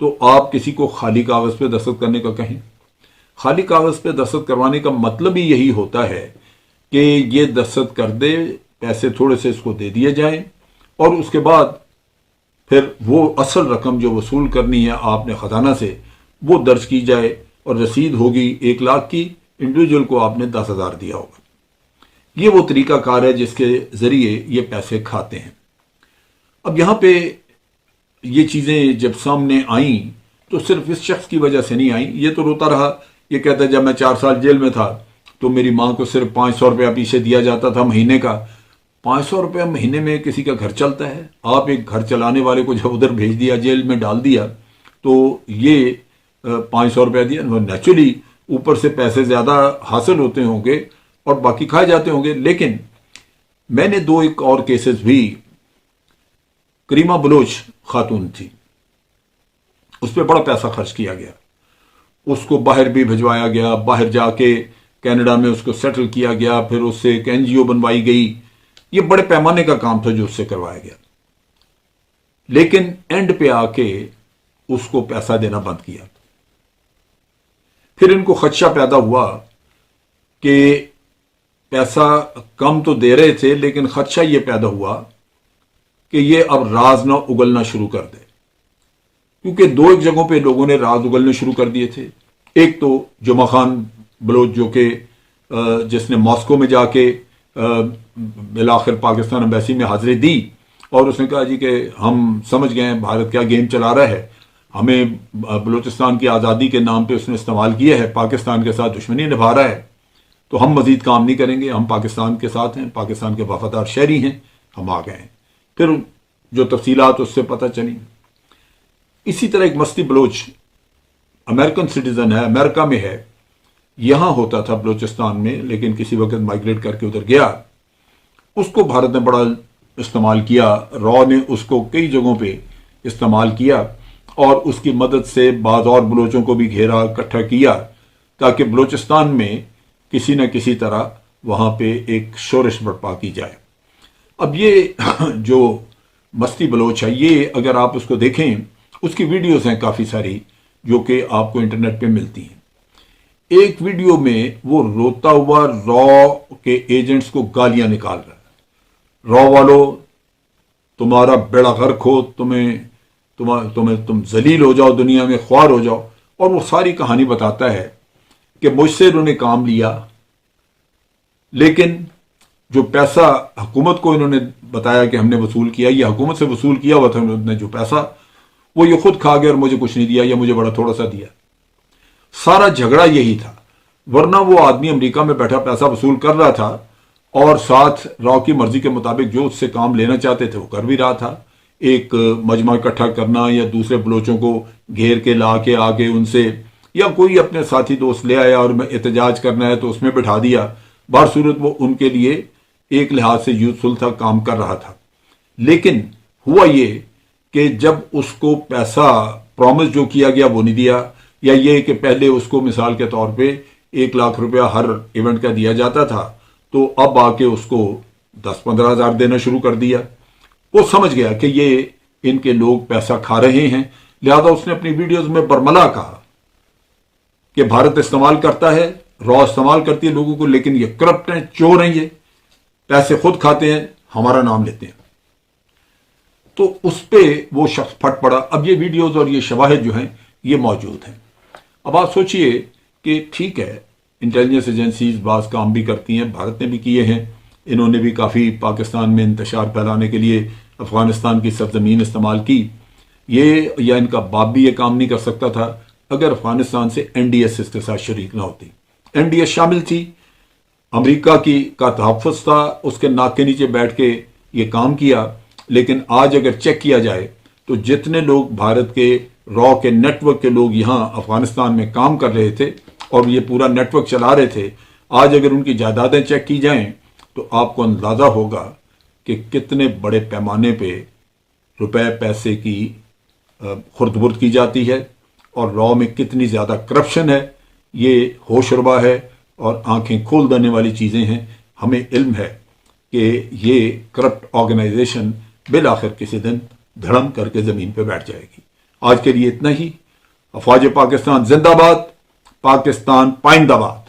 تو آپ کسی کو خالی کاغذ پہ دستخط کرنے کا کہیں. خالی کاغذ پہ دستخط کروانے کا مطلب ہی یہی ہوتا ہے کہ یہ دستخط کر دے، پیسے تھوڑے سے اس کو دے دیے جائیں، اور اس کے بعد پھر وہ اصل رقم جو وصول کرنی ہے آپ نے خزانہ سے وہ درج کی جائے، اور رسید ہوگی 1 لاکھ کی، انڈیویجول کو آپ نے 10,000 دیا ہوگا. یہ وہ طریقہ کار ہے جس کے ذریعے یہ پیسے کھاتے ہیں. اب یہاں پہ یہ چیزیں جب سامنے آئیں تو صرف اس شخص کی وجہ سے نہیں آئیں. یہ تو روتا رہا، یہ کہتا ہے جب میں 4 سال جیل میں تھا تو میری ماں کو صرف 500 روپیہ پیچھے دیا جاتا تھا مہینے کا. 500 روپیہ مہینے میں کسی کا گھر چلتا ہے؟ آپ ایک گھر چلانے والے کو جب ادھر بھیج دیا، جیل میں ڈال دیا، تو یہ 500 روپیہ دیا. نیچرلی اوپر سے پیسے زیادہ حاصل ہوتے ہوں گے اور باقی کھائے جاتے ہوں گے. لیکن میں نے 2 ایک اور کیسز بھی، کریمہ بلوچ خاتون تھی، اس پہ بڑا پیسہ خرچ کیا گیا، اس کو باہر بھی بھجوایا گیا، باہر جا کے کینیڈا میں اس کو سیٹل کیا گیا، پھر اس سے ایک NGO بنوائی گئی. یہ بڑے پیمانے کا کام تھا جو اس سے کروایا گیا. لیکن اینڈ پہ آ کے اس کو پیسہ دینا بند کیا. پھر ان کو خدشہ پیدا ہوا کہ پیسہ کم تو دے رہے تھے، لیکن خدشہ یہ پیدا ہوا کہ یہ اب راز نہ اگلنا شروع کر دے. کیونکہ 2 ایک جگہوں پہ لوگوں نے راز اگلنے شروع کر دیے تھے. ایک تو جمعہ خان بلوچ جو کہ جس نے ماسکو میں جا کے بالآخر پاکستان ایمبیسی میں حاضری دی، اور اس نے کہا جی کہ ہم سمجھ گئے ہیں بھارت کیا گیم چلا رہا ہے، ہمیں بلوچستان کی آزادی کے نام پہ اس نے استعمال کیا ہے، پاکستان کے ساتھ دشمنی نبھا رہا ہے، تو ہم مزید کام نہیں کریں گے، ہم پاکستان کے ساتھ ہیں، پاکستان کے وفادار شہری ہیں، ہم آ گئے ہیں. پھر جو تفصیلات اس سے پتہ چلی. اسی طرح ایک مستی بلوچ امریکن سٹیزن ہے، امریکہ میں ہے، یہاں ہوتا تھا بلوچستان میں، لیکن کسی وقت مائگریٹ کر کے ادھر گیا. اس کو بھارت نے بڑا استعمال کیا، را نے اس کو کئی جگہوں پہ استعمال کیا، اور اس کی مدد سے بعض اور بلوچوں کو بھی گھیرا، اکٹھا کیا، تاکہ بلوچستان میں کسی نہ کسی طرح وہاں پہ ایک شورش برپا کی جائے. اب یہ جو مستی بلوچ ہے، یہ اگر آپ اس کو دیکھیں، اس کی ویڈیوز ہیں کافی ساری جو کہ آپ کو انٹرنیٹ پہ ملتی ہیں. ایک ویڈیو میں وہ روتا ہوا را کے ایجنٹس کو گالیاں نکال رہا ہے، را والو تمہارا بیڑا غرق ہو، تم ذلیل ہو جاؤ، دنیا میں خوار ہو جاؤ. اور وہ ساری کہانی بتاتا ہے کہ مجھ سے انہوں نے کام لیا، لیکن جو پیسہ حکومت کو انہوں نے بتایا کہ ہم نے وصول کیا، یہ حکومت سے وصول کیا ہوا تھا انہوں نے جو پیسہ، وہ یہ خود کھا گیا اور مجھے کچھ نہیں دیا، یا مجھے بڑا تھوڑا سا دیا. سارا جھگڑا یہی تھا. ورنہ وہ آدمی امریکہ میں بیٹھا پیسہ وصول کر رہا تھا، اور ساتھ را کی مرضی کے مطابق جو اس سے کام لینا چاہتے تھے وہ کر بھی رہا تھا. ایک مجمع اکٹھا کرنا، یا دوسرے بلوچوں کو گھیر کے لا کے آگے ان سے، یا کوئی اپنے ساتھی دوست لے آیا اور احتجاج کرنا ہے تو اس میں بٹھا دیا. بہر صورت وہ ان کے لیے ایک لحاظ سے یوزفل تھا، کام کر رہا تھا. لیکن ہوا یہ کہ جب اس کو پیسہ پرومس جو کیا گیا وہ نہیں دیا، یا یہ کہ پہلے اس کو مثال کے طور پہ 1 لاکھ روپیہ ہر ایونٹ کا دیا جاتا تھا، تو اب آ کے اس کو 10-15 ہزار دینا شروع کر دیا. وہ سمجھ گیا کہ یہ ان کے لوگ پیسہ کھا رہے ہیں، لہذا اس نے اپنی ویڈیوز میں برملا کہا کہ بھارت استعمال کرتا ہے، را استعمال کرتی ہے لوگوں کو، لیکن یہ کرپٹ ہیں، چور ہیں، یہ پیسے خود کھاتے ہیں، ہمارا نام لیتے ہیں. تو اس پہ وہ شخص پھٹ پڑا. اب یہ ویڈیوز اور یہ شواہد جو ہیں یہ موجود ہیں. اب آپ سوچئے کہ ٹھیک ہے، انٹیلیجنس ایجنسیز بعض کام بھی کرتی ہیں، بھارت نے بھی کیے ہیں، انہوں نے بھی کافی پاکستان میں انتشار پھیلانے کے لیے افغانستان کی سرزمین استعمال کی. یہ یا ان کا باپ بھی یہ کام نہیں کر سکتا تھا اگر افغانستان سے NDS اس کے ساتھ شریک نہ ہوتی. NDS شامل تھی، امریکہ کا تحفظ تھا، اس کے ناک کے نیچے بیٹھ کے یہ کام کیا. لیکن آج اگر چیک کیا جائے تو جتنے لوگ بھارت کے را کے نیٹ ورک کے لوگ یہاں افغانستان میں کام کر رہے تھے اور یہ پورا نیٹ ورک چلا رہے تھے، آج اگر ان کی جائیدادیں چیک کی جائیں تو آپ کو اندازہ ہوگا کہ کتنے بڑے پیمانے پہ روپے پیسے کی خرد برد کی جاتی ہے، اور را میں کتنی زیادہ کرپشن ہے. یہ ہوش ربا ہے اور آنکھیں کھول دینے والی چیزیں ہیں. ہمیں علم ہے کہ یہ کرپٹ آرگنائزیشن بالآخر کسی دن دھڑم کر کے زمین پہ بیٹھ جائے گی. آج کے لیے اتنا ہی۔ افواج پاکستان زندہ باد، پاکستان پائندہ باد۔